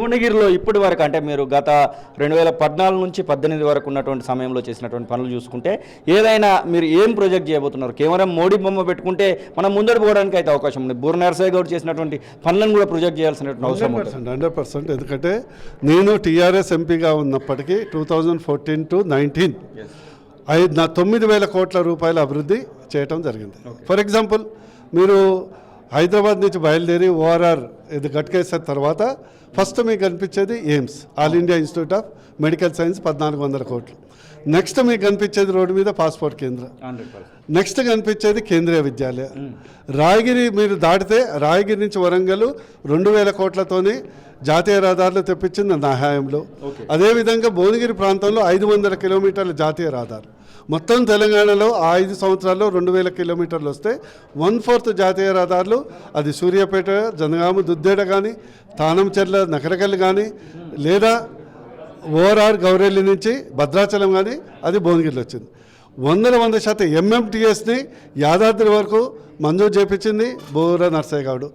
భువనగిరిలో ఇప్పటి వరకు అంటే మీరు గత 2014 నుంచి 18 వరకు ఉన్నటువంటి సమయంలో చేసినటువంటి పనులు చూసుకుంటే ఏదైనా మీరు ఏం ప్రొజెక్ట్ చేయబోతున్నారు? కేవలం మోడీ బొమ్మ పెట్టుకుంటే మనం ముందడు పోవడానికి అయితే అవకాశం ఉంది. బూర నరసయ్య గౌడ్ చేసినటువంటి పనులను కూడా ప్రొజెక్ట్ చేయాల్సినటువంటి అవసరం ఉంది. 100%. ఎందుకంటే నేను టీఆర్ఎస్ ఎంపీగా ఉన్నప్పటికీ 2014 to 19 9,000 కోట్ల రూపాయల అభివృద్ధి చేయటం జరిగింది. ఫర్ ఎగ్జాంపుల్, మీరు హైదరాబాద్ నుంచి బయలుదేరి ఓఆర్ఆర్ ఇది గట్కేసిన తర్వాత ఫస్ట్ మీకు కనిపించేది AIIMS, all India institute of medical science 1,400 కోట్లు. నెక్స్ట్ మీకు కనిపించేది రోడ్డు మీద పాస్పోర్ట్ కేంద్రం. నెక్స్ట్ కనిపించేది కేంద్రీయ విద్యాలయ. రాయగిరి మీరు దాటితే రాయగిరి నుంచి వరంగల్ 2,000 కోట్లతోని జాతీయ రహదారులు తెప్పించింది నా హయాంలో. అదేవిధంగా భువనగిరి ప్రాంతంలో 500 కిలోమీటర్ల జాతీయ రహదారు. మొత్తం తెలంగాణలో ఆ 5 సంవత్సరాల్లో 2,000 కిలోమీటర్లు వస్తే 1/4 జాతీయ రహదారులు అది సూర్యాపేట, జనగామ, దుద్దేడ కానీ, తానంచెర్ల, నకరకల్లి కానీ, లేదా ఓఆర్ఆర్ గౌరెల్లి నుంచి భద్రాచలం కానీ అది భువనగిరిలో వచ్చింది. 100% ఎంఎంటీఎస్ని యాదాద్రి వరకు మంజూరు చేపించింది బూర నరసయ్య గౌడ్.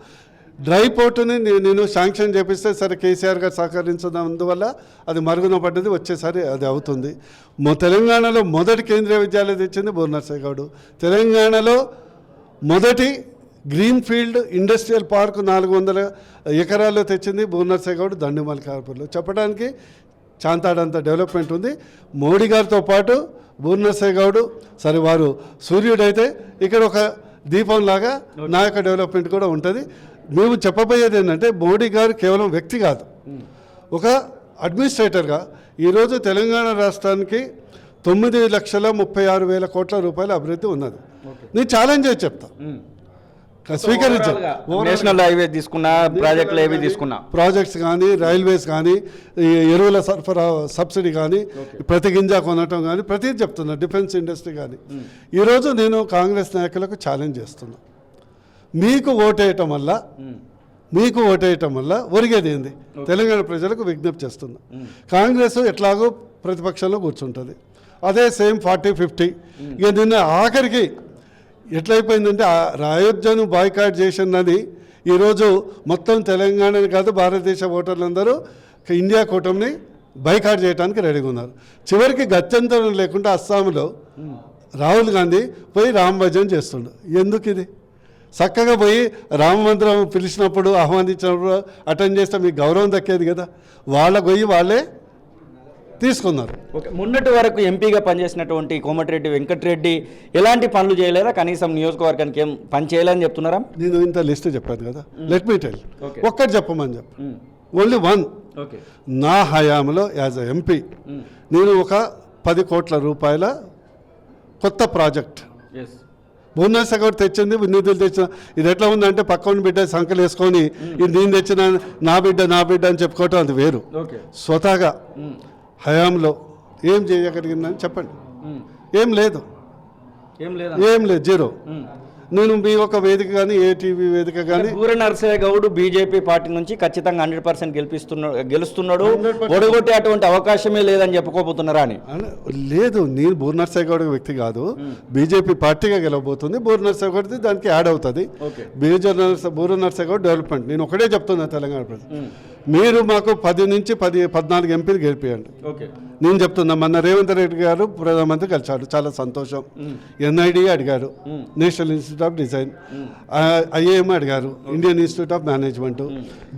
డ్రై పోర్టుని నేను శాంక్షన్ చేపిస్తే సరే కేసీఆర్ గారు సహకరించినందువల్ల అది మరుగున పడ్డది. వచ్చేసరి అది అవుతుంది. తెలంగాణలో మొదటి కేంద్రీయ విద్యాలయం తెచ్చింది బూర నరసయ్య గౌడ్. తెలంగాణలో మొదటి గ్రీన్ఫీల్డ్ ఇండస్ట్రియల్ పార్క్ 400 ఎకరాల్లో తెచ్చింది బూర నరసయ్య గౌడ్ దండుమల్కార్పూర్లో. చెప్పడానికి చాంతాడంత డెవలప్మెంట్ ఉంది. మోడీ గారితో పాటు బూర నరసయ్య గౌడ్ సరే వారు సూర్యుడైతే ఇక్కడ ఒక దీపంలాగా నా యొక్క డెవలప్మెంట్ కూడా ఉంటుంది. మేము చెప్పబోయేది ఏంటంటే మోడీ గారు కేవలం వ్యక్తి కాదు, ఒక అడ్మినిస్ట్రేటర్గా ఈరోజు తెలంగాణ రాష్ట్రానికి 9,36,000 కోట్ల రూపాయల అభివృద్ధి ఉన్నది. నేను ఛాలెంజ్ చేసి చెప్తా, స్వీకరించాను. నేషనల్ హైవే తీసుకున్నా, ప్రాజెక్టులు ఏవి తీసుకున్నా, ప్రాజెక్ట్స్ కానీ, రైల్వేస్ కానీ, ఎరువుల సరఫరా సబ్సిడీ కానీ, ప్రతి గింజ కొనటం కానీ, ప్రతిదీ చెప్తున్నా, డిఫెన్స్ ఇండస్ట్రీ కానీ. ఈరోజు నేను కాంగ్రెస్ నాయకులకు ఛాలెంజ్ చేస్తున్నా, మీకు ఓటేయటం వల్ల ఒరిగేది ఏంది? తెలంగాణ ప్రజలకు విజ్ఞప్తి చేస్తున్నా. కాంగ్రెస్ ఎట్లాగో ప్రతిపక్షంలో కూర్చుంటుంది, అదే సేమ్ 40-50. ఇక నిన్న ఆఖరికి ఎట్లయిపోయిందంటే అయోధ్యను బాయ్కాట్ చేసిందని ఈరోజు మొత్తం తెలంగాణని కాదు భారతదేశ ఓటర్లందరూ ఇండియా కూటమిని బాయ్కాట్ చేయడానికి రెడీగా ఉన్నారు. చివరికి గత్యంతరం లేకుండా అస్సాంలో రాహుల్ గాంధీ పోయి రామ్ భజన్ చేస్తుండు. ఎందుకు ఇది? చక్కగా పోయి రామ మందిరం పిలిచినప్పుడు, ఆహ్వానించినప్పుడు అటెండ్ చేస్తే మీకు గౌరవం దక్కేది కదా. వాళ్ళ గొయ్యి వాళ్ళే తీసుకున్నారు. మొన్నటి వరకు ఎంపీగా పనిచేసినటువంటి కోమటిరెడ్డి వెంకటరెడ్డి ఎలాంటి పనులు చేయలేదా? కనీసం నియోజకవర్గానికి ఏం పని చేయాలని చెప్తున్నారా? నేను ఇంత లిస్ట్ చెప్పాను కదా, లెట్ మీ టెల్. ఒక్కటి చెప్పమని చెప్పు, ఓన్లీ వన్. నా హయాంలో యాజ్ అ ఎంపీ నేను ఒక 10 కోట్ల రూపాయల కొత్త ప్రాజెక్ట్ బూర నరసయ్య గౌడ్ తెచ్చింది, నిధులు తెచ్చిన. ఇది ఎట్లా ఉందంటే పక్కన బిడ్డ సంకలు వేసుకొని ఇది నేను తెచ్చిన నా బిడ్డ అని చెప్పుకోవటం అది వేరు. స్వతహాగా హయాంలో ఏం చేయగలిగిందని చెప్పండి. ఏం లేదు, జీరో. నేను మీ ఒక వేదిక కానీ, ఏ టీవీ వేదిక కానీ, బూర నరసయ్య గౌడ్ బీజేపీ పార్టీ నుంచి ఖచ్చితంగా 100% గెలుస్తున్నాడు, ఓడగొట్టే అటువంటి అవకాశమే లేదని చెప్పుకోబోతున్నారా అని? లేదు, నేను బూర నరసయ్య గౌడ్ వ్యక్తి కాదు, బీజేపీ పార్టీగా గెలవబోతుంది. బూర నరసయ్య గౌడ్ దానికి యాడ్ అవుతుంది. బూర నరసయ్య గౌడ్ డెవలప్మెంట్. నేను ఒకటే చెప్తున్నా తెలంగాణ ప్రజలు, మీరు మాకు 10 నుంచి 14 ఎంపీలు గెలిపియండి. నేను చెప్తున్నా, మొన్న రేవంత్ రెడ్డి గారు ప్రధానమంత్రి కలిశాడు, చాలా సంతోషం. ఎన్ఐడి అడిగారు, national institute of design, IIM అడిగారు, ఇండియన్ ఇన్స్టిట్యూట్ ఆఫ్ మేనేజ్మెంట్,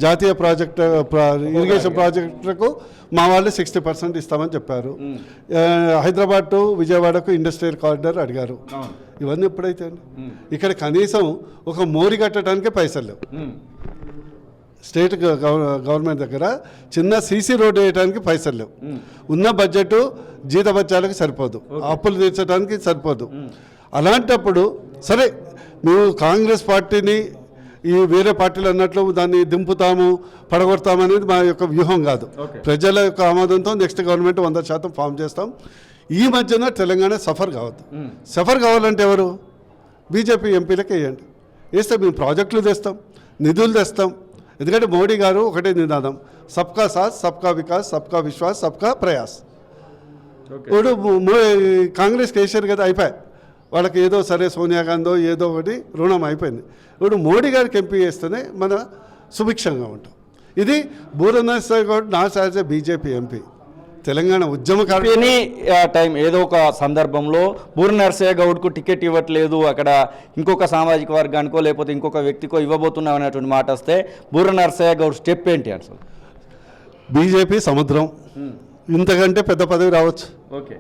జాతీయ ఇరిగేషన్ ప్రాజెక్టులకు మా వాళ్ళు 60% ఇస్తామని చెప్పారు. హైదరాబాద్ టు విజయవాడకు ఇండస్ట్రియల్ కారిడార్ అడిగారు. ఇవన్నీ ఎప్పుడైతే ఇక్కడ కనీసం ఒక మోరి కట్టడానికే పైసలు లేవు. స్టేట్ గవర్నమెంట్ దగ్గర చిన్న సీసీ రోడ్డు వేయడానికి పైసలు లేవు. ఉన్న బడ్జెట్ జీతభత్యాలకు సరిపోదు, అప్పులు తీర్చడానికి సరిపోదు. అలాంటప్పుడు సరే మేము కాంగ్రెస్ పార్టీని ఈ వేరే పార్టీలు అన్నట్లు దాన్ని దింపుతాము, పడగొడతామనేది మా యొక్క వ్యూహం కాదు. ప్రజల యొక్క ఆమోదంతో నెక్స్ట్ గవర్నమెంట్ 100% ఫామ్ చేస్తాం. ఈ మధ్యన తెలంగాణ సఫర్ కావద్దు. సఫర్ కావాలంటే ఎవరు? బీజేపీ ఎంపీలకి వేయండి. వేస్తే మేము ప్రాజెక్టులు తెస్తాం, నిధులు తెస్తాం. ఎందుకంటే మోడీ గారు ఒకటే నినాదం, సబ్కా సాత్, సబ్కా వికాస్, సబ్కా విశ్వాస్, సబ్కా ప్రయాస్. ఇప్పుడు కాంగ్రెస్కి వేసారు కదా, అయిపోయాయి. వాళ్ళకి ఏదో సరే సోనియా గాంధీ ఏదో ఒకటి రుణం అయిపోయింది. ఇప్పుడు మోడీ గారికి ఎంపీ వేస్తేనే మన సుభిక్షంగా ఉంటాం. ఇది Boora Narasimha Goud not as a BJP MP, Telangana ఉద్యమకారుడు. ఎనీ టైం ఏదో ఒక సందర్భంలో బూర నరసయ్య గౌడ్కు టికెట్ ఇవ్వట్లేదు, అక్కడ ఇంకొక సామాజిక వర్గానికో లేకపోతే ఇంకొక వ్యక్తికో ఇవ్వబోతున్నాం అనేటువంటి మాట వస్తే బూర నరసయ్య గౌడ్ స్టెప్ ఏంటి అసలు? బీజేపీ సముద్రం, ఇంతకంటే పెద్ద పదవి రావచ్చు, ఓకే,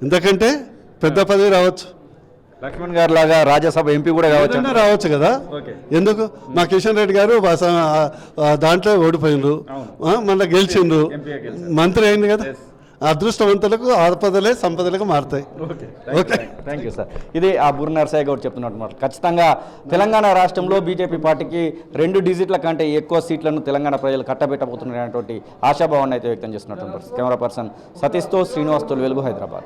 ఇంతకంటే పెద్ద పదవి రావచ్చు. లక్ష్మణ్ గారు లాగా రాజ్యసభ ఎంపీ కూడా కావచ్చు. ఏదైనా రావచ్చు కదా, ఓకే. ఎందుకు? మా కిషన్ రెడ్డి గారు దాంట్లో ఓడిపోయినరు, మళ్ళీ గెలిచిండ్రు, మంత్రి అయింది కదా. అదృష్టవంతులకు ఆపదలే సంపదలకు మారుతాయి. Okay, thank you sir. ఇది ఆ బూర నరసయ్య గౌడ్ చెప్తున్నట్టు మాట. ఖచ్చితంగా తెలంగాణ రాష్ట్రంలో బీజేపీ పార్టీకి 2 డిజిట్ల కంటే ఎక్కువ సీట్లను తెలంగాణ ప్రజలు కట్టబెట్టబోతున్నటువంటి ఆశాభావాన్ని అయితే వ్యక్తం చేస్తున్నటువంటి కెమెరా పర్సన్ సతీష్తో శ్రీనివాస్ తొలివెలుగు, హైదరాబాద్.